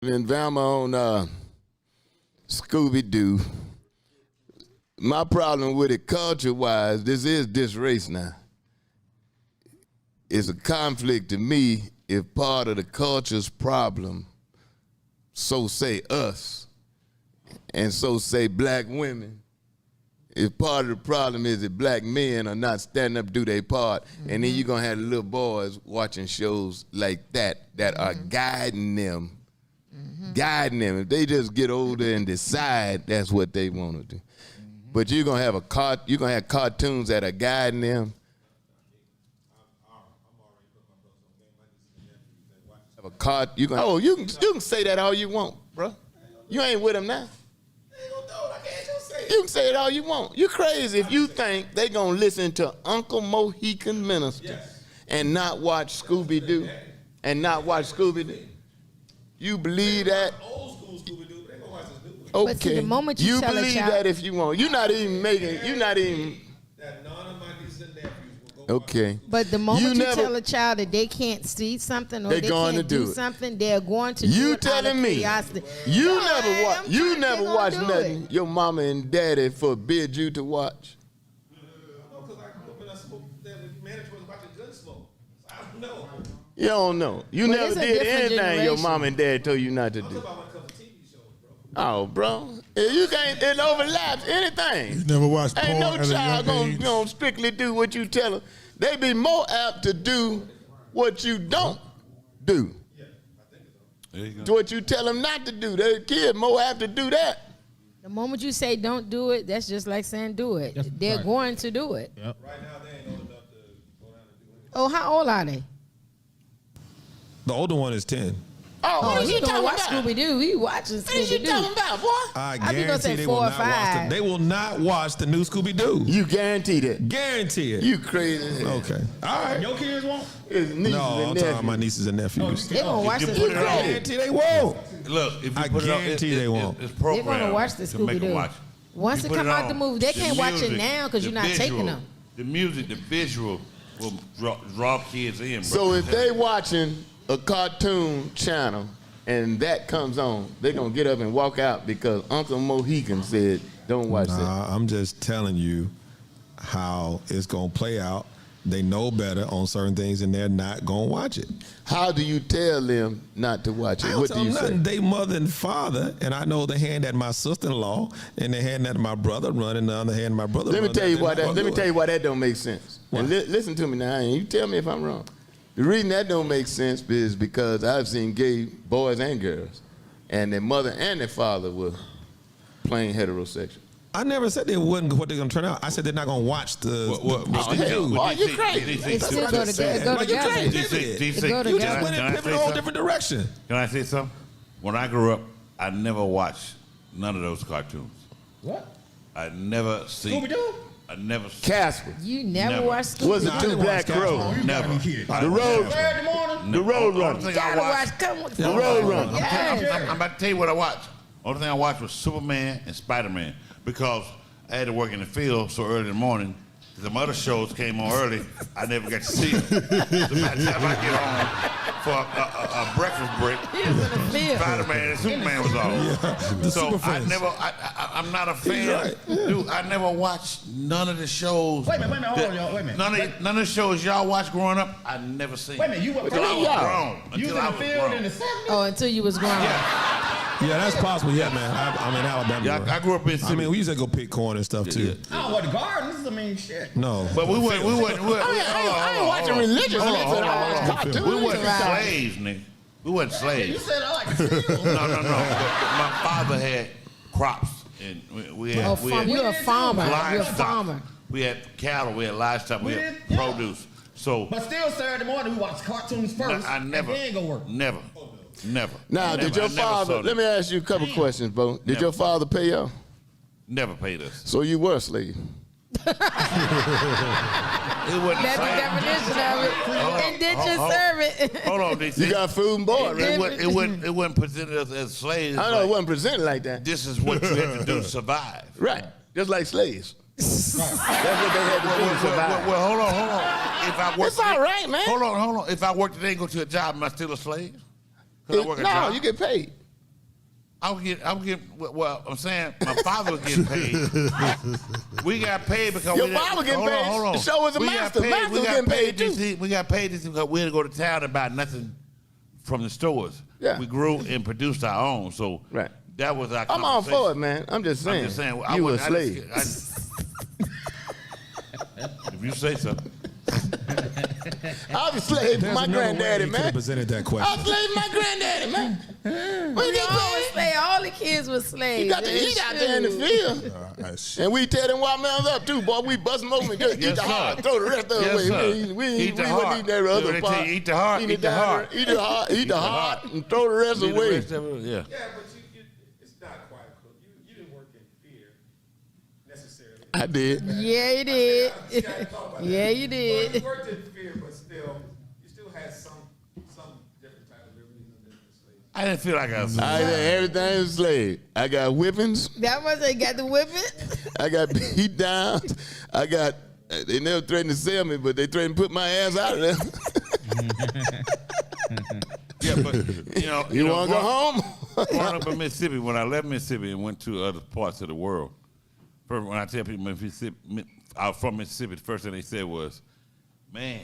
in Valma on Scooby-Doo. My problem with it culture-wise, this is DisRace now. It's a conflict to me if part of the culture's problem, so say us, and so say black women, if part of the problem is that black men are not standing up to do their part, and then you're going to have the little boys watching shows like that are guiding them. Guiding them. If they just get older and decide that's what they want to do. But you're gonna have cartoons that are guiding them. You can say that all you want, bro. You ain't with them now. You can say it all you want. You crazy if you think they gonna listen to Uncle Mohican Minister and not watch Scooby-Doo and not watch Scooby-Oo. You believe that? Old school Scooby-Doo, they gonna watch this new one. Okay. But see, the moment you tell believe a child, that if you want. You're not even making. You're not even. That none of my nieces and nephews will go. Okay. but the moment you tell a child that they can't see something or They're they going can't to do do it. something, they're going to You do it out of telling me curiosity. you No, never watch. I'm You trying- never they're gonna watched do nothing. it. Your mama and daddy forbid you to watch. No, because I grew up in a school that the manager was watching Gunsmoke. So I don't know. You don't know. You Well, never it's a did different anything your generation. mom and dad told you not to I'm do. talking about when it comes to TV shows, bro. Oh, bro, you can't. It overlaps anything. You never watched porn Ain't no at a child young gonna, age? gonna strictly do what you tell them. They be more apt to do what you don't do. There you go. Do what you tell them not to do. The kid more apt to do that. The moment you say don't do it, that's just like saying do it. They're right. going to do it. Yep. Right now, they ain't old enough to go down and do anything. Oh, how old are they? The older one is 10. Oh, what Oh, is he you gonna talking watch about? Scooby Doo. He watching What is you Scooby talking Doo. about, boy? I be gonna guarantee say they 4 will or not watch 5. They will not watch the new Scooby Doo. You guarantee that? Guarantee it. You crazy? as hell. Okay. All right. Your kids won't? It's nieces No, I'm and talking about my nephews. nieces and nephews. They're gonna watch you the put it Scooby on- Doo. Guarantee they won't. Look, if you I put it on, guarantee they won't. It's They're programmed gonna watch the to make Scooby them Doo. watch. Once You it put come out the on, movie, they can't watch it music, now because you're the not taking visual, them. The music, the visual will draw kids in, bro. So if they watching a cartoon channel and that comes on, they're gonna get up and walk out because Uncle Mohican said, "Don't watch that." Nah, I'm just telling you how it's gonna play out. They know better on certain things, and they're not gonna watch it. How do you tell them not to watch I it? don't What tell do you them say? nothing. They mother and father, and I know the hand that my sister-in-law and the hand that my brother run, and the other hand my brother. Let me run, tell you they're why not that. gonna Let me do tell it. you why that don't make sense. Why? And listen to me now, and you tell me if I'm wrong. The reason that don't make sense is because I've seen gay boys and girls, and their mother and their father were plain heterosexual. I never said they wasn't what they're gonna turn out. I said they're not gonna watch the. What Oh, hell, boy, you crazy. They still go together. Go Like, you together. crazy. DC, They go You together. just went Can and I pivoted say a whole something? different direction. Can I say something? When I grew up, I never watched none of those cartoons. What? I never seen. Scooby-Doo? I never. Casper. You never Never. watched Scooby Was Doo. it Nah, I two didn't black watch Casper. crows? You Never. got me kidding. I- The road. Saturday morning? The Road Only Runner. thing I Gotta watched- watch. Come on. The Road Runner. Yeah. I'm about to tell you what I watched. Only thing I watched was Superman and Spider-Man because I had to work in the field so early in the morning. The other shows came on early. I never got to see it. So by the time I get home for a breakfast break, He was in the field. Spider-Man and Superman was on. The So super I fans. never, I'm not a fan. Dude, I never watched none of the shows. Wait a minute, hold on, y'all. Wait a minute. None of the shows y'all watched growing up, I never seen. Wait a minute, you were- until I was y'all? grown. You was Until in I the was field grown. in the 70s? Oh, until you was grown. Yeah, that's possible. Yeah, man. I'm in Alabama. Yeah, bro. I grew up in. I mean, we used to go pick corn and stuff too. Oh, what, the gardens? I mean, shit. No, But we went. I ain't watching religious unless I watch cartoons. We wasn't Right. slaves, nigga. We wasn't You slaves. said I like the field. No. But my father had crops, and we had. Oh, we farm. had You're a farmer. You're a livestock. farmer. We had cattle. We had livestock. We We had did, yeah. produce. So But still, Saturday morning, we watch cartoons first. I never. And then go work. Never. Now, Never. did your I never saw father? that. Let me ask you a couple questions, Bo. Did Never. your father pay y'all? Never paid us. So you were a slave. It wasn't That's the slave. definition of it. And then just hold- serve it. Hold on, DC. You got food and board, right? It wasn't presented as slaves. I know like, it wasn't presented like that. This is what you had to do to survive. Right. Just like slaves. That's what they had to do to survive. Well, hold on. If I work, It's all right, man. Hold on. If I work today and go to a job, am I still a slave? 'Cause I work a No, job? you get paid. Well, I'm saying my father was getting paid. We got paid because Your father getting paid. Hold on. The show was a master. Master was getting paid too. We got paid this because we had to go to town and buy nothing from the stores. Yeah. We grew and produced our own. So Right. that was our I'm all conversation. for it, man. I'm just saying. You were a slave. If you say so. I was a slave for my granddaddy, You could have man. presented that I was question. a slave for my granddaddy, man. What you We get always paid? say all the kids were slaves. You got to eat out there in the field. And we tear them watermelons up too, boy. We bust them open and just eat Yes, the sir. heart, throw the rest of it Yes, away. sir. We Eat the wouldn't heart. eat that They other tell part. you, eat the heart, Eat eat the heart. Eat the heart, eat the heart, and throw the rest Leave the away. rest of it, yeah. Yeah, but it's not quite cool. You didn't work in fear necessarily. I did. Yeah, you did. Yeah, you Well, you did. worked in fear, but still, you still had some different type of liberties and different slaves. I didn't feel like I was. I did everything was slave. I got whippings. That was they got the whipping. I got beat down. I got. They never threatened to sell me, but they threatened to put my ass out of there. Yeah, but You want to go home? growing up in Mississippi, when I left Mississippi and went to other parts of the world, first, when I tell people Mississippi, I was from Mississippi, the first thing they said was, "Man,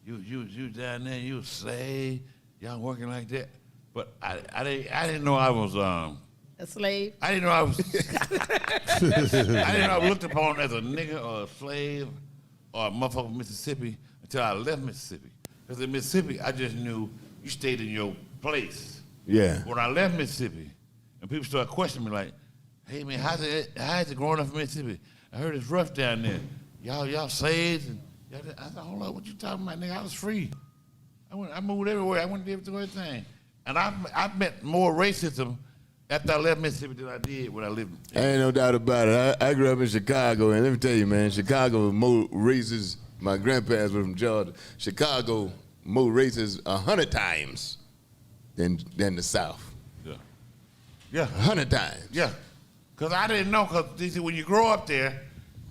you down there, you a slave, y'all working like that." But I didn't know I was A slave. I didn't know I was I didn't know I was looked upon as a nigga or a slave or a motherfucker from Mississippi until I left Mississippi. Because in Mississippi, I just knew you stayed in your place. Yeah. When I left Mississippi, and people started questioning me like, "Hey man, how's it growing up in Mississippi? I heard it's rough down there. Y'all slaves." And I said, "Hold up, what you talking about, nigga? I was free. I moved everywhere. I went to everything. And I met more racism after I left Mississippi than I did when I lived. Ain't no doubt about it. I grew up in Chicago, and let me tell you, man, Chicago was more racist. My grandparents were from Georgia. Chicago more racist 100 times than the South. Yeah. 100 times. Yeah. Because I didn't know, because when you grow up there,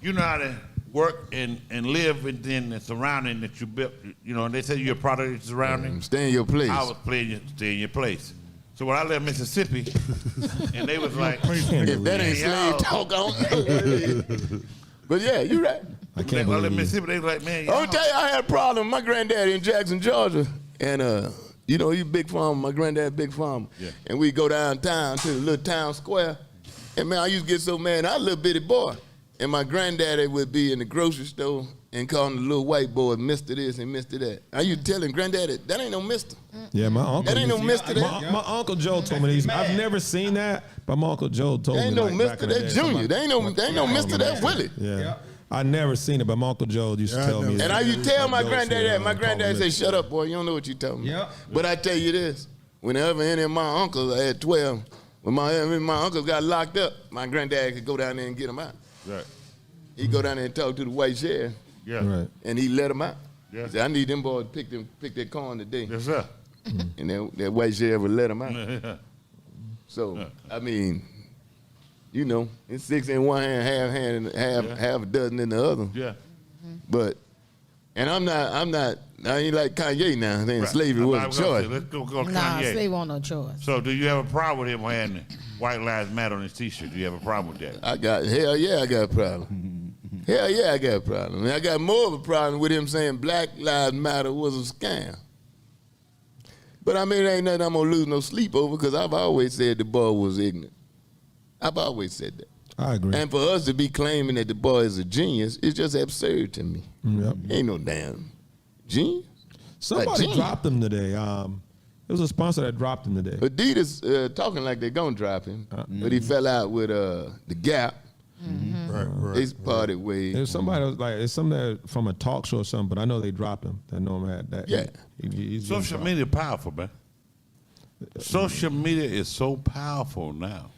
you know how to work and live within the surrounding that you built. And they say you're a product of your surrounding. Stay in your place. I was stay in your place. So when I left Mississippi, and they was like, if that ain't slave talk, I don't know what it is. But yeah, you're right. I can't when I left believe Mississippi, they was like, man, I'll tell you, I had a problem with my granddaddy in Jackson, Georgia. And, he's a big farmer. My granddad, big farmer. Yeah. And we go downtown to the little town square. And, man, I used to get so mad. I was a little bitty boy. And my granddaddy would be in the grocery store and calling the little white boy Mr. this and Mr. that. I used to tell him, Granddaddy, that ain't no mister. Yeah, my uncle. That ain't no Mr. My Uncle Joe told me these. I've never seen that, but my Uncle Joe told That me. ain't no like, back Mr. in the That day, Junior. somebody- They ain't no Mr. That Willie. Yeah. I never seen it, but my Uncle Joe used to Yeah, I tell me. never And I used to tell my Joe granddaddy said, that. My call granddaddy him say, Mr. shut up, boy. You don't know what you talking about. Yep. But I tell you this. Whenever any of my uncles, I had 12, when my uncles got locked up, my granddad could go down there and get them out. right. He'd go down there and talk to the white sheriff, Yeah. Right. and he let them out. Yeah. He said, I need them boys to pick their corn today. Yes, sir. And that white sheriff would let them out. So, I mean, it's 6 in one hand, half a dozen in the other. Yeah. But, and I ain't like Kanye now, saying Right. slavery was a choice. Let's go Nah, Kanye. slave on no choice. So do you have a problem with him having White Lives Matter on his T-shirt? Do you have a problem with that? Hell yeah, I got a problem. Hell yeah, I got a problem. And I got more of a problem with him saying Black Lives Matter was a scam. But I mean, it ain't nothing I'm gonna lose no sleep over because I've always said the boy was ignorant. I've always said that. I agree. And for us to be claiming that the boy is a genius, it's just absurd to me. Yep. Ain't no damn genius. Somebody genius. dropped him today. It was a sponsor that dropped him today. Adidas talking like they're gonna drop him, but he fell out with the Gap. Right. They parted ways. There's somebody that was like, it's somebody from a talk show or something, but I know they dropped him. I know him had that. Yeah. He's Social media powerful, man. Social media is so powerful now.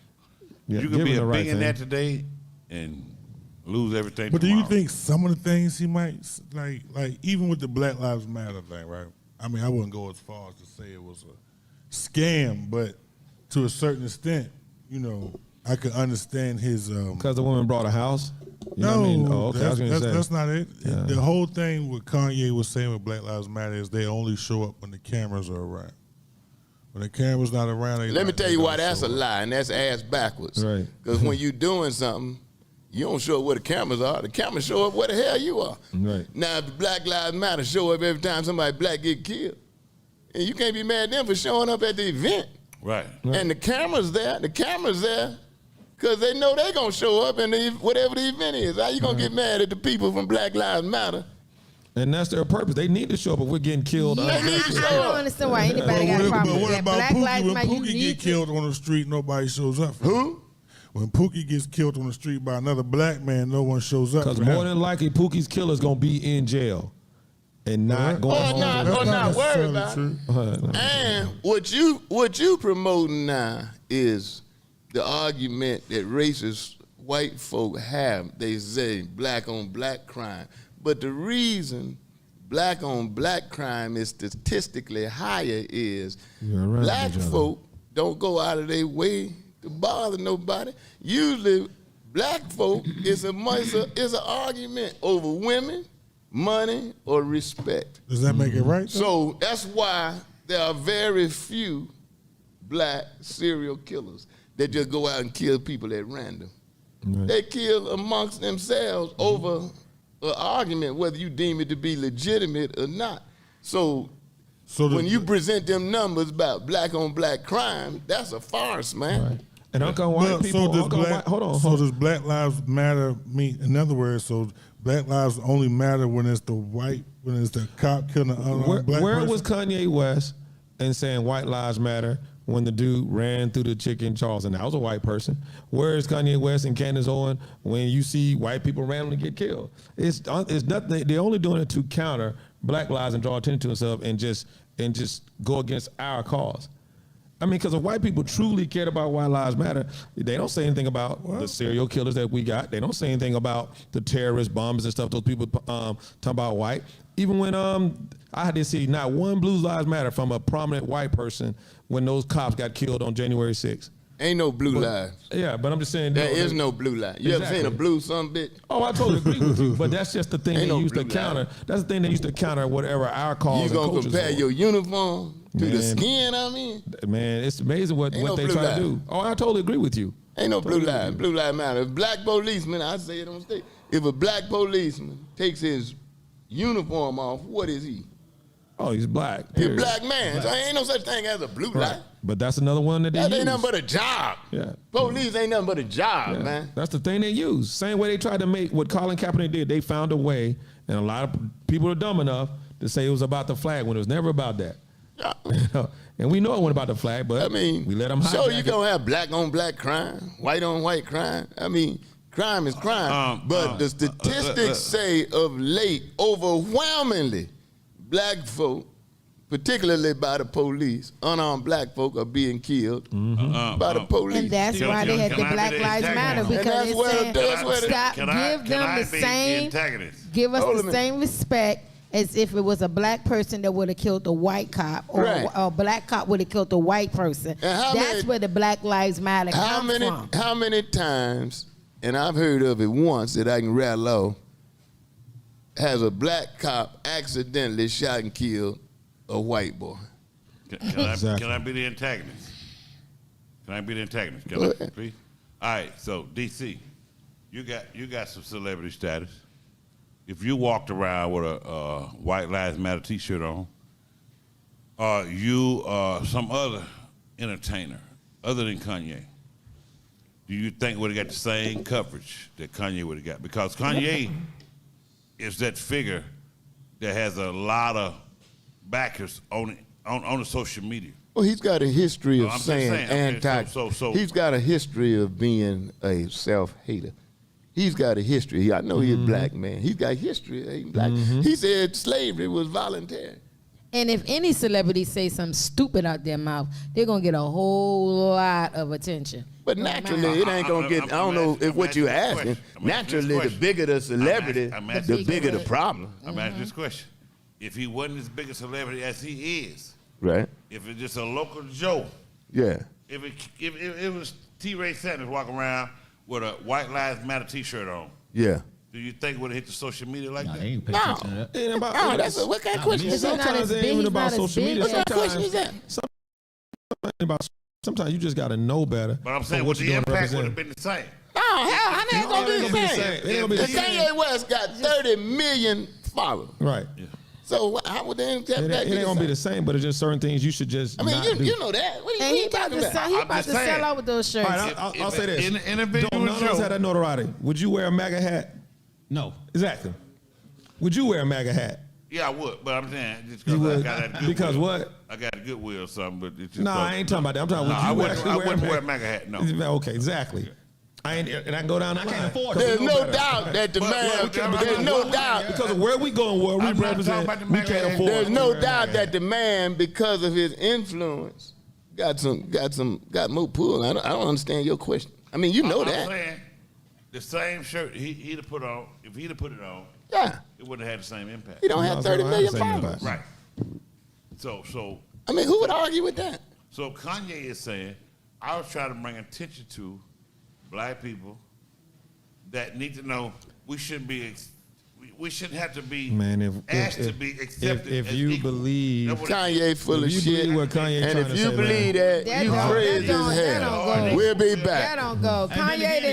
Yeah, You give can be him a the right billionaire thing. today and lose everything But do tomorrow. you think some of the things he might like even with the Black Lives Matter thing, right? I mean, I wouldn't go as far as to say it was a scam, but to a certain extent, I could understand his. Because the woman brought a house? You know what I mean? Oh, okay. I was gonna say. that's not it. Yeah. The whole thing what Kanye was saying with Black Lives Matter is they only show up when the cameras are around. When the camera's not around, Let me tell you why that's a show up. lie, and that's ass backwards. Right. Because when you doing something, you don't show up where the cameras are. The cameras show up where the hell you are. Right. Now, if Black Lives Matter show up every time somebody black get killed, and you can't be mad at them for showing up at the event. Right. And the camera's there. The camera's there because they know they're going to show up in whatever the event is. How you going to get mad at the people from Black Lives Matter? And that's their purpose. They need to show up, but we're getting killed. Yeah, need to I show don't up. understand why anybody got a problem But with what that. about Black Pookie? Lives When Matter, you Pookie need get to. killed on the street, nobody shows up for him. Who? When Pookie gets killed on the street by another black man, no one shows up. Because for more him. than likely, Pookie's killer's going to be in jail and not going Or home. not, That's or not worried necessarily about it. true. And what you promoting now is the argument that racist white folk have. They say black on black crime. But the reason black on black crime is statistically higher is You're right, black John. folk don't go out of their way to bother nobody. Usually black folk is an argument over women, money, or respect. Does that make it right? though? So that's why there are very few black serial killers that just go out and kill people at random. Right. They kill amongst themselves over an argument, whether you deem it to be legitimate or not. So when you present them numbers about black on black crime, that's a farce, man. Right. And Uncle White Well, people, does Uncle black, White, hold on. So does Black Lives Matter mean? In other words, so Black Lives only matter when it's the cop killing an unarmed black Where person? was Kanye West and saying white lives matter when the dude ran through the chick in Charleston? That was a white person. Where is Kanye West and Candace Owen when you see white people randomly get killed? It's nothing. They're only doing it to counter black lives and draw attention to themselves and just go against our cause. I mean, because if white people truly cared about why lives matter, they don't say anything about the serial killers that we got. They don't say anything about the terrorist bombs and stuff. Those people talk about white. Even when I had to see not one Blue Lives Matter from a prominent white person when those cops got killed on January 6th. Ain't no blue lives. Yeah, but I'm just saying. There is no blue line. You ever Exactly. seen a blue some bitch? Oh, I totally agree with you. But that's just the thing Ain't they no used to blue counter. line. That's the thing they used to counter whatever our cause You and gonna cultures compare were. your uniform to the Man. skin, I mean? Man, it's amazing what Ain't no they blue try line. to do. Oh, I totally agree with you. Ain't no blue lives. Blue lives matter. If black policeman, I say it on stage, if a black policeman takes his uniform off, what is he? Oh, he's black. He's a period. black man. So ain't no such thing as a blue light. But that's another one that they That use. ain't nothing but a job. Yeah. Police ain't nothing but a job, Yeah. man. That's the thing they use. Same way they tried to make what Colin Kaepernick did. They found a way, and a lot of people are dumb enough to say it was about the flag when it was never about that. And we know it wasn't about the flag, but I mean, we let them so hijack you it. gonna have black on black crime, white on white crime. I mean, crime is crime. But the statistics say of late, overwhelmingly, black folk, particularly by the police, unarmed black folk are being killed by the police. And that's Can- why they had can the I be Black the Lives Matter antagonist? because And that's it's where- saying, that's where the- stop, Can I give them the be same, antagonist? give us Hold a the minute. same respect as if it was a black person that would have killed a white cop, or Right. a black cop would have killed a white person. And how That's many- where the Black Lives Matter comes from. How many times, and I've heard of it once that I can rattle off, has a black cop accidentally shot and killed a white boy? Exactly. Can I be the antagonist? Can I be the antagonist? Can Go I, ahead. please? All right, so DC, you got some celebrity status. If you walked around with a White Lives Matter T-shirt on, you some other entertainer other than Kanye, do you think would have got the same coverage that Kanye would have got? Because Kanye is that figure that has a lot of backers on the social media. Well, he's got a history of I'm just saying saying, okay, anti. so- He's got a history of being a self-hater. He's got a history. I know he's a black man. He's got history of hating black. He said slavery was voluntary. And if any celebrity say something stupid out their mouth, they're gonna get a whole lot of attention. But No matter- naturally, it ain't gonna get. I don't know if what you asking. Naturally, the bigger the celebrity, I'm asking the this bigger the question. problem. I'm asking this question. If he wasn't as big a celebrity as he is, Right? if it's just a local Joe, Yeah. if it was T-Ray Sanders walking around with a White Lives Matter T-shirt on, Yeah. do you think it would have hit the social media like Nah, that? they ain't pay No. attention to that. It ain't about, No, that's what kind of question is He's not that? sometimes as it ain't big, even he's about not as social big media. as What kind of question is Sometimes that? about sometimes you just got to know better. But I'm saying for what what the you're doing to impact would represent. have been the same. Oh, hell, it ain't gonna be the same. It ain't gonna be the same. Kanye West got 30 million followers. Right. So how would they It ain't gonna be the same, but it's just certain things you should just. I mean, not do. you know that. What are And you he about talking to about? sell. He I'm about just to sell saying. out with those shirts. All right, I'll say this. In an individual Don't none of us show- have that notoriety. Would you wear a MAGA hat? No. Exactly. Would you wear a MAGA hat? Yeah, I would, but I'm saying just You because I would? got that good Because will. what? I got a good will or something, but it's just No, I ain't talking about that. I'm talking. No, I Would you wouldn't- actually I wear wouldn't a wear a MAGA hat, no. Okay, exactly. I ain't, and I can go down the line. can't afford it. There's We know no better. doubt that the man. because There's no doubt. Because of where we going, where we I'm not represent, talking about the we MAGA can't hat. afford. There's to no wear a doubt MAGA that hat. the man, because of his influence, got more pull. I don't understand your question. I mean, you know I'm that. saying the same shirt he'd have put on, if he'd have put it on, Yeah. it wouldn't have had the same impact. He don't have No, 30 so I million understand followers. that. Right. So I mean, who would argue with that? So Kanye is saying, I was trying to bring attention to black people that need to know we shouldn't be, we shouldn't have to be asked to be accepted. if as you equal. believe That's what Kanye full of If you shit. believe what Kanye And trying if to you say, believe man. that, you crazy as that don't hell. go. We'll be That back. don't go. And then Kanye again, didn't